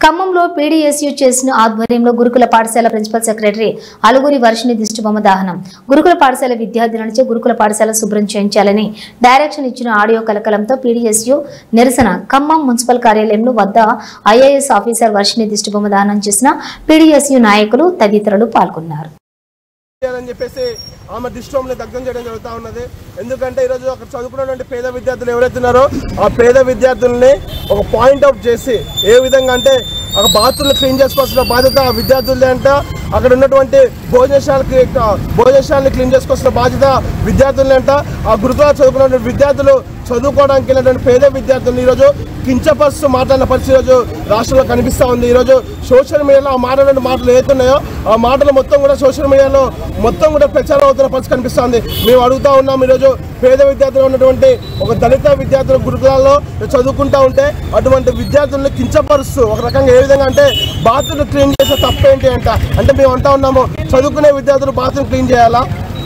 ఖమ్మంలో పీడీఎస్యూ చేసిన ఆధ్వర్యంలో గురుకుల పాఠశాల ప్రిన్సిపల్ సెక్రటరీ అలుగురి వర్షిని దిష్టిబొమ్మ దహనం. గురుకుల పాఠశాల విద్యార్థులచే గురుకుల పాఠశాల శుభ్రం చేయించాలని డైరెక్షన్ ఇచ్చిన ఆడియో కలకలంతో పీడీఎస్యూ నిరసన. ఖమ్మం మున్సిపల్ కార్యాలయంలో వద్ద ఐఏఎస్ ఆఫీసర్ వర్షిని దిష్టిబొమ్మ దహనం చేసిన పీడీఎస్యూ నాయకులు తదితరులు పాల్గొన్నారు. ఆమె దిష్టిబొమ్మని దగ్ధం చేయడం జరుగుతూ ఉన్నది. ఎందుకంటే ఈరోజు అక్కడ చదువుకున్నటువంటి పేద విద్యార్థులు ఎవరైతున్నారో ఆ పేద విద్యార్థుల్ని ఒక పాయింట్ అవుట్ చేసి ఏ విధంగా అంటే అక్కడ బాత్రూమ్లు క్లీన్ చేసుకోవాల్సిన బాధ్యత ఆ విద్యార్థులే అంట. అక్కడ ఉన్నటువంటి భోజనశాలని క్లీన్ చేసుకోవాల్సిన బాధ్యత విద్యార్థులే అంట. ఆ గురుకుల చదువుకున్నటువంటి విద్యార్థులు చదువుకోవడానికి వెళ్ళినటువంటి పేద విద్యార్థులను ఈరోజు కించపరుస్తూ మాట్లాడిన పరిస్థితి ఈరోజు రాష్ట్రంలో కనిపిస్తూ ఉంది. ఈరోజు సోషల్ మీడియాలో ఆ మాట్లాడిన మాటలు ఏతున్నాయో ఆ మాటలు మొత్తం కూడా సోషల్ మీడియాలో మొత్తం కూడా ప్రచారం అవుతున్న పరిస్థితి కనిపిస్తుంది. మేము అడుగుతూ ఉన్నాం, ఈరోజు పేద విద్యార్థులు ఉన్నటువంటి ఒక దళిత విద్యార్థుల గురుకులాల్లో చదువుకుంటూ ఉంటే అటువంటి విద్యార్థులను కించపరుస్తూ ఒక రకంగా ఏ విధంగా అంటే బాత్రూమ్ క్లీన్ చేసే తప్పేంటి అంటే మేము అంటా ఉన్నాము, చదువుకునే విద్యార్థులు బాత్రూమ్ క్లీన్ చేయాలా?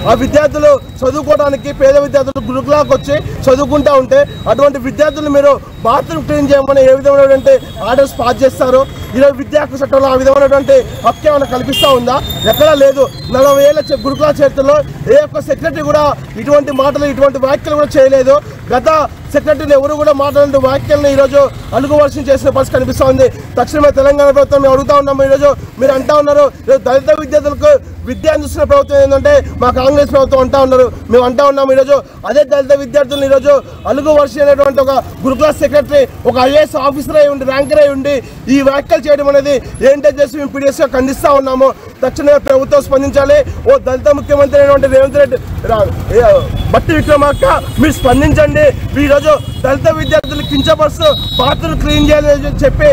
ఆ విద్యార్థులు చదువుకోవడానికి పేద విద్యార్థులు గురుకులాలకు వచ్చి చదువుకుంటూ ఉంటే అటువంటి విద్యార్థులు మీరు బాత్రూమ్ క్లీన్ చేయమని ఏ విధమైనటువంటి ఆర్డర్స్ పాస్ చేస్తారు? ఈరోజు విద్యా హక్కు చట్టంలో ఆ విధమైనటువంటి హక్కు ఏమైనా కల్పిస్తూ ఉందా? ఎక్కడా లేదు. 40 ఏళ్ల గురుకుల చరిత్రలో ఏ ఒక్క సెక్రటరీ కూడా ఇటువంటి మాటలు ఇటువంటి వ్యాఖ్యలు కూడా చేయలేదు. గత సెక్రటరీలు ఎవరు కూడా మాట్లాడిన వ్యాఖ్యలను ఈరోజు అలుగు వర్షం చేసిన పరిస్థితి కనిపిస్తూ ఉంది. తక్షణమే తెలంగాణ ప్రభుత్వం మేము అడుగుతా ఉన్నాము. ఈరోజు మీరు అంటా ఉన్నారు దళిత విద్యార్థులకు విద్య అందిస్తున్న ప్రభుత్వం ఏంటంటే మా కాంగ్రెస్ ప్రభుత్వం అంటా ఉన్నారు. మేము అంటా ఉన్నాము ఈరోజు అదే దళిత విద్యార్థులను ఈరోజు అలుగు వర్షం అనేటువంటి ఒక గురుకుల సెక్రటరీ ఒక ఐఏఎస్ ఆఫీసర్ అయి ఉండి ర్యాంకర్ అయి ఉండి ఈ వ్యాఖ్యలు చేయడం అనేది ఏంటో చేసి మేము పీడిఎస్గా ఖండిస్తూ ఉన్నాము. తక్షణమే ప్రభుత్వం స్పందించాలి. ఓ దళిత ముఖ్యమంత్రి అయినటువంటి రేవంత్ రెడ్డి బట్టి విక్రమార్క మీరు స్పందించండి. ఈరోజు దళిత విద్యార్థులు కించపరుస్తూ బాత్రూమ్ క్లీన్ చేయాలని చెప్పి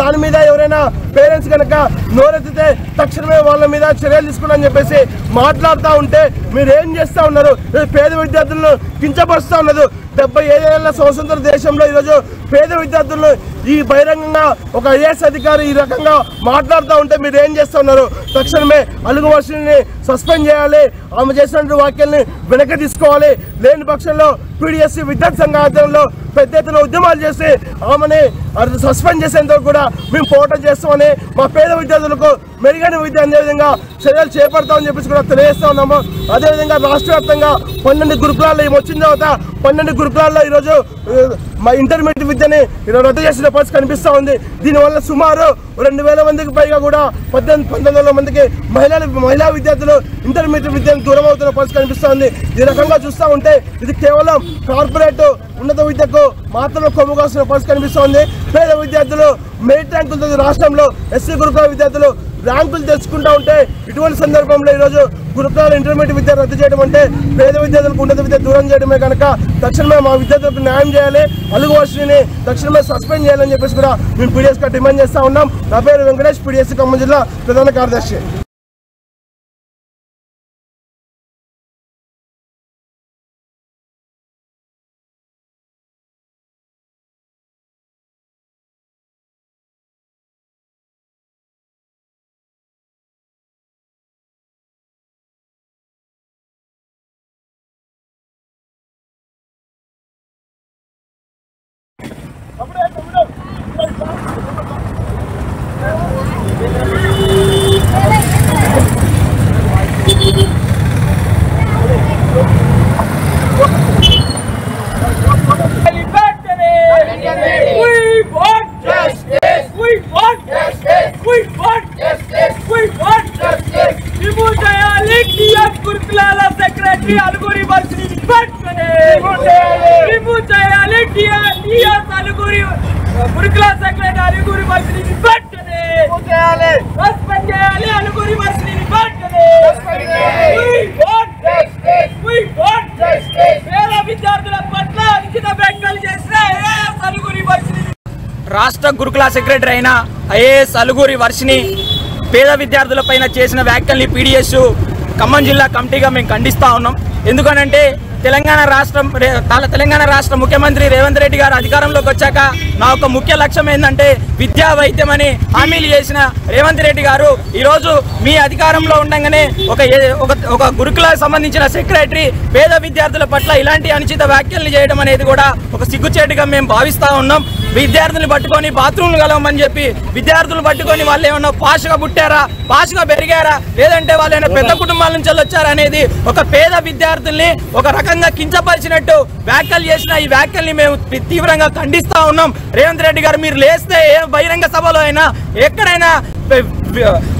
దాని మీద ఎవరైనా పేరెంట్స్ కనుక నోరెత్తితే తక్షణమే వాళ్ళ మీద చర్యలు తీసుకున్నారని చెప్పేసి మాట్లాడుతూ ఉంటే మీరు ఏం చేస్తూ ఉన్నారు? పేద విద్యార్థులను కించపరుస్తూ ఉన్నారు. 75 ఏళ్ల స్వతంత్ర దేశంలో ఈరోజు పేద విద్యార్థులను ఈ బహిరంగంగా ఒక ఐఏఎస్ అధికారి ఈ రకంగా మాట్లాడుతూ ఉంటే మీరు ఏం చేస్తూ ఉన్నారు? తక్షణమే అలుగు వర్షిని సస్పెండ్ చేయాలి. ఆమె చేసినటువంటి వ్యాఖ్యల్ని వెనక్కి తీసుకోవాలి. లేని పక్షంలో పీడీఎస్సీ విద్యార్థి సంఘ ఆధ్వర్యంలో పెద్ద ఎత్తున ఉద్యమాలు చేసి ఆమెని సస్పెండ్ చేసేందుకు కూడా మేము పోరాటం చేస్తామని మా పేద విద్యార్థులకు మెరుగైన విద్య అందే విధంగా చర్యలు చేపడతామని చెప్పేసి కూడా తెలియజేస్తా ఉన్నాము. అదేవిధంగా రాష్ట్ర వ్యాప్తంగా 12 గురుకులాల్లో వచ్చిన తర్వాత 12 గురుకులాల్లో ఈరోజు మా ఇంటర్మీడియట్ విద్యని రద్దు చేసిన పరిస్థితి కనిపిస్తూ ఉంది. దీనివల్ల సుమారు 2000 మందికి పైగా కూడా 1900 మందికి మహిళా విద్యార్థులు ఇంటర్మీడియట్ విద్యను దూరం అవుతున్న పరిస్థితి కనిపిస్తుంది. ఈ రకంగా చూస్తూ ఉంటే ఇది కేవలం కార్పొరేట్ ఉన్నత విద్యకు మాత్రమే కొమ్ము కాసిన పరిస్థితి కనిపిస్తోంది. పేద విద్యార్థులు మెరిట్ ర్యాంకులతో రాష్ట్రంలో ఎస్సీ గురుకుల విద్యార్థులు ర్యాంకులు తెచ్చుకుంటూ ఉంటే ఇటువంటి సందర్భంలో ఈరోజు గురుకులాల ఇంటర్మీడియట్ విద్య రద్దు చేయడం అంటే పేద విద్యార్థులకు ఉన్నత విద్య దూరం చేయడమే కనుక తక్షణమే మా విద్యార్థులకు న్యాయం చేయాలి. అలుగు వర్షిని తక్షణమే సస్పెండ్ చేయాలని చెప్పేసి కూడా మేము పీడిఎస్గా డిమాండ్ చేస్తూ ఉన్నాం. నా పేరు వెంకటేష్, పీడిఎస్సీ ఖమ్మం జిల్లా ప్రధాన కార్యదర్శి. సెక్రటరీ అలుగురి వర్షిని గురుకుల సెక్రటరీ అలుగురి వర్షిని సస్పెండ్ చేయాలి. అలుగురి వర్షిని పేద విద్యార్థుల పట్ల అనుచిత వ్యాఖ్యలు చేసిన అలుగురి వర్షిని రాష్ట్ర గురుకుల సెక్రటరీ అయిన ఐఏఎస్ అలుగురి వర్షిని పేద విద్యార్థులపైన చేసిన వ్యాఖ్యల్ని పీడీఎస్ ఖమ్మం జిల్లా కమిటీగా మేము ఖండిస్తూ ఉన్నాం. ఎందుకనంటే తెలంగాణ రాష్ట్ర ముఖ్యమంత్రి రేవంత్ రెడ్డి గారు అధికారంలోకి వచ్చాక నా ఒక ముఖ్య లక్ష్యం ఏంటంటే విద్యా వైద్యమని హామీలు చేసిన రేవంత్ రెడ్డి గారు ఈరోజు మీ అధికారంలో ఉండగానే ఒక గురుకులకు సంబంధించిన సెక్రటరీ పేద విద్యార్థుల పట్ల ఇలాంటి అనుచిత వ్యాఖ్యలు చేయడం అనేది కూడా ఒక సిగ్గుచేటుగా మేము భావిస్తా ఉన్నాం. విద్యార్థులు పట్టుకొని బాత్రూమ్లు కలవమని చెప్పి విద్యార్థులు పట్టుకొని వాళ్ళు ఏమన్నా పాషగా పుట్టారా, పాషగా పెరిగారా, లేదంటే వాళ్ళు ఏమైనా పెద్ద కుటుంబాల నుంచి వచ్చారా అనేది ఒక పేద విద్యార్థుల్ని ఒక రకంగా కించపరిచినట్టు వ్యాఖ్యలు చేసిన ఈ వ్యాఖ్యల్ని మేము తీవ్రంగా ఖండిస్తా ఉన్నాం. రేవంత్ రెడ్డి గారు మీరు లేస్తే ఏ బహిరంగ సభలో అయినా ఎక్కడైనా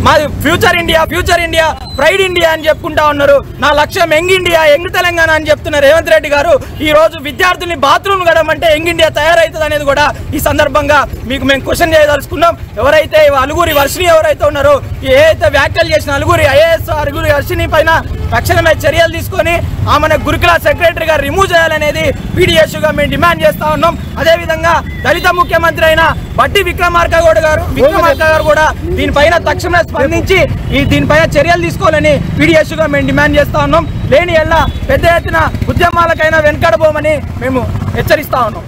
మా ఫ్యూచర్ ఇండియా ప్రైడ్ ఇండియా అని చెప్పుకుంటా ఉన్నారు. నా లక్ష్యం యంగ్ ఇండియా, యంగ్ తెలంగాణ అని చెప్తున్న రేవంత్ రెడ్డి గారు ఈ రోజు విద్యార్థుల్ని బాత్రూమ్ గడమంటే యంగ్ ఇండియా తయారవుతుంది అనేది కూడా ఈ సందర్భంగా మీకు మేము క్వశ్చన్ చేయదలుచుకున్నాం. ఎవరైతే అలుగురి వర్షిని ఎవరైతే ఉన్నారో ఏదైతే వ్యాఖ్యలు చేసిన అలుగురి వర్షిని పైన తక్షణమే చర్యలు తీసుకొని ఆమెను గురుకుల సెక్రటరీ గారు రిమూవ్ చేయాలనేది పీడీఎస్యూగా మేము డిమాండ్ చేస్తా ఉన్నాం. అదేవిధంగా దళిత ముఖ్యమంత్రి అయిన బట్టి విక్రమార్క గారు కూడా దీనిపైన తక్షణమే స్పందించి దీనిపైన చర్యలు తీసుకోవాలని పీడీఎస్యూగా మేము డిమాండ్ చేస్తా ఉన్నాం. లేని ఎల్లా పెద్ద ఎత్తున ఉద్యమాలకైనా వెనకడబోమని మేము హెచ్చరిస్తా ఉన్నాం.